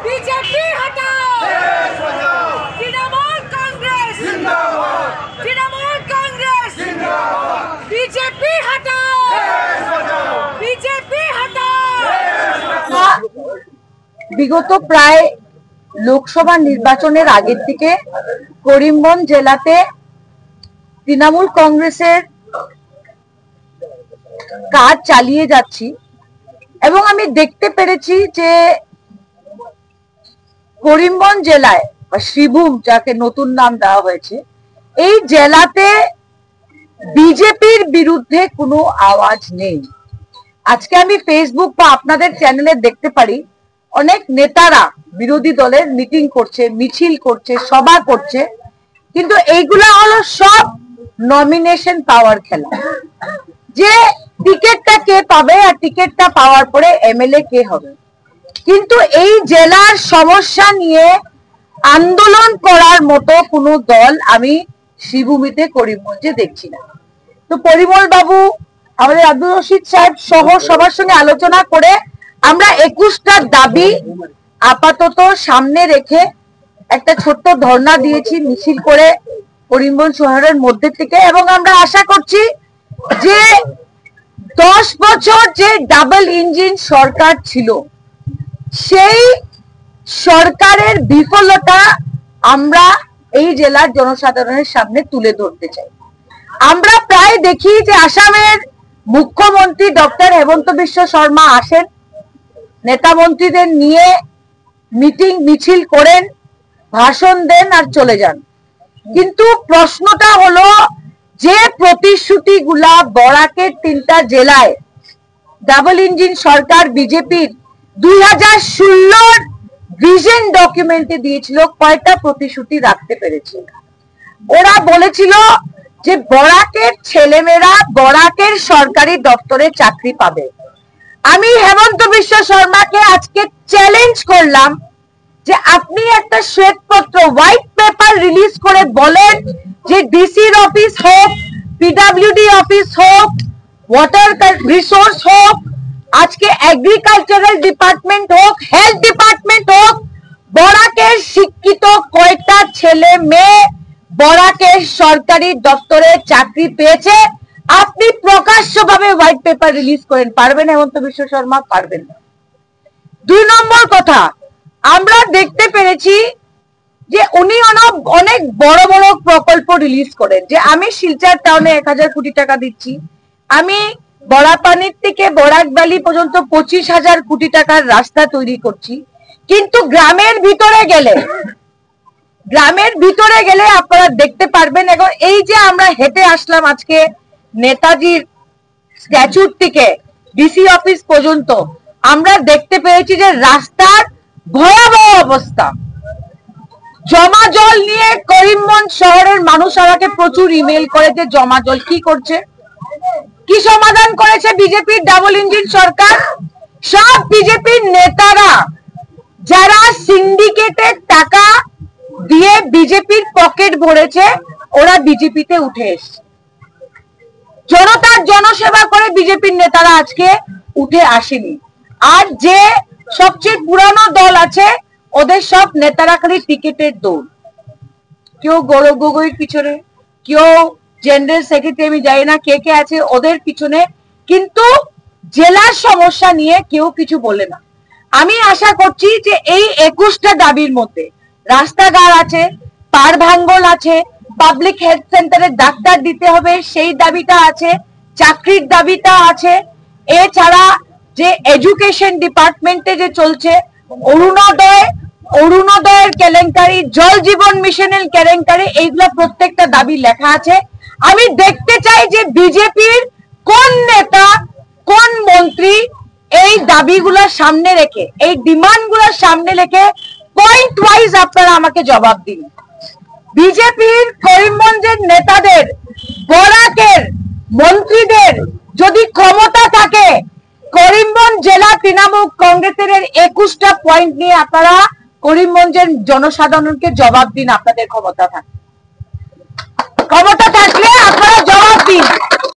BJP हटाओ, तृणमूल कांग्रेस जिंदाबाद, तृणमूल कांग्रेस जिंदाबाद, बीजेपी हटाओ, बीजेपी हटाओ। বিগত প্রায় লোকসভা নির্বাচনের আগের থেকে করিমগঞ্জ জেলাতে তৃণমূল কংগ্রেসের কাজ চালিয়ে যাচ্ছি এবং আমি দেখতে পেরেছি যে করিমগঞ্জ জেলায় বা শ্রীভূম যাকে নতুন নাম দেওয়া হয়েছে এই জেলাতে বিজেপির বিরুদ্ধে কোনো আওয়াজ নেই। আজকে আমি ফেসবুক বা আপনাদের চ্যানেলে দেখতে পারি অনেক নেতারা বিরোধী দলের মিটিং করছে, মিছিল করছে, সভা করছে, কিন্তু এইগুলা হলো সব নমিনেশন পাওয়ার খেলা। যে টিকিটটা কে পাবে আর টিকিটটা পাওয়ার পরে এমএলএ কে হবে, কিন্তু এই জেলার সমস্যা নিয়ে আন্দোলন করার মতো কোনো দল আমি শ্রীভূমিতে করিমগঞ্জে দেখছি না। তো পরিমল বাবু, আমাদের আব্দুল রশিদ সাহেব সহ সবার সঙ্গে আলোচনা করে আমরা 21টা দাবি আপাতত সামনে রেখে একটা ছোট্ট ধর্ণা দিয়েছি মিছিল করে করিমগঞ্জ শহরের মধ্যে থেকে, এবং আমরা আশা করছি যে 10 বছর যে ডাবল ইঞ্জিন সরকার ছিল সেই সরকারের বিফলতা আমরা এই জেলার জনসাধারণের সামনে তুলে ধরতে চাই। আমরা প্রায় দেখি যে আসামের মুখ্যমন্ত্রী ডক্টর হেমন্ত বিশ্ব শর্মা আসেন, নেতা মন্ত্রীদের নিয়ে মিটিং মিছিল করেন, ভাষণ দেন আর চলে যান। কিন্তু প্রশ্নটা হলো যে প্রতিশ্রুতিগুলা বরাকের 3টা জেলায় ডাবল ইঞ্জিন সরকার বিজেপির 2016 ভিশন ডকুমেন্টে দিয়েছিল, কয়টা প্রতিশ্রুতি রাখতে পেরেছে? ওরা বলেছিল যে বরাকের ছেলেমেয়েরা বরাকের সরকারি দপ্তরে চাকরি পাবে। আমি হেমন্ত বিশ্ব শর্মাকে আজকে চ্যালেঞ্জ করলাম যে আপনি একটা শ্বেতপত্র হোয়াইট পেপার রিলিজ করে বলেন যে ডিসির অফিস হোক, পিডব্লিউডি অফিস হোক, ওয়াটার রিসোর্স হোক, আজকে এগ্রিকালচারাল ডিপার্টমেন্ট হোক, হেলথ ডিপার্টমেন্ট হোক, বরাকের শিক্ষিত কয়টা ছেলে মেয়ে বরাকের সরকারি দপ্তরে চাকরি পেয়েছে আপনি প্রকাশ্যভাবে হোয়াইট পেপার রিলিজ করেন। পারবেন হেমন্ত বিশ্ব শর্মা? পারবেন না। 2 নম্বর কথা, আমরা দেখতে পেরেছি যে উনি অনেক বড় বড় প্রকল্প রিলিজ করেন, যে আমি শিলচর টাউনে 1000 কোটি টাকা দিচ্ছি, আমি বড়াপানির থেকে বরাক ভ্যালি পর্যন্ত 25,000 কোটি টাকার রাস্তা তৈরি করছি। কিন্তু গ্রামের ভিতরে গেলে আপনারা দেখতে পারবেন, এবং এই যে আমরা হেঁটে আসলাম আজকে নেতাজির স্ট্যাচুর থেকে ডিসি অফিস পর্যন্ত, আমরা দেখতে পেয়েছি যে রাস্তার ভয়াবহ অবস্থা। জমা জল নিয়ে করিমগঞ্জ শহরের মানুষ আমাকে প্রচুর ইমেল করে যে জমা জল কি করছে, কি সমাধান করেছে বিজেপির ডাবল ইঞ্জিন সরকার? সব বিজেপির নেতারা যারা সিন্ডিকেটের টাকা দিয়ে বিজেপির পকেট ভরেছে ওরা বিজেপিতে উঠে এসছে। জনতার জনসেবা করে বিজেপির নেতারা আজকে উঠে আসেনি। আর যে সবচেয়ে পুরানো দল আছে ওদের সব নেতারা খালি টিকেটের দৌড়, কেউ গৌরব গগৈর পিছনে, কেউ জেনারেল সেক্রেটারি, আমি জানি না কে কে আছে ওদের পিছনে, কিন্তু জেলার সমস্যা নিয়ে কেউ কিছু বলে না। আমি আশা করছি যে এই 21টা দাবির মধ্যে রাস্তাঘাট আছে, পাড় ভাঙ্গল আছে, পাবলিক হেলথ সেন্টারে ডাক্তার দিতে হবে সেই দাবিটা আছে, চাকরির দাবিটা আছে, এছাড়া যে এডুকেশন ডিপার্টমেন্টে যে চলছে অরুণোদয়ের কেলেঙ্কারি, জল জীবন মিশনের কেলেঙ্কারি, এইগুলা প্রত্যেকটা দাবি লেখা আছে। আমি দেখতে চাই যে বিজেপির কোন নেতা কোন মন্ত্রী এই দাবিগুলোর সামনে রেখে, এই ডিমান্ডগুলোর সামনে রেখে পয়েন্ট ওয়াইজ আপনারা আমাকে জবাব দিন। বিজেপির করিমগঞ্জের নেতাদের, বরাকের মন্ত্রীদের যদি ক্ষমতা থাকে, করিমগঞ্জ জেলা তৃণমূল কংগ্রেসের 21টা পয়েন্ট নিয়ে আপনারা করিমগঞ্জের জনসাধারণকে জবাব দিন। আপনাদের ক্ষমতা থাকে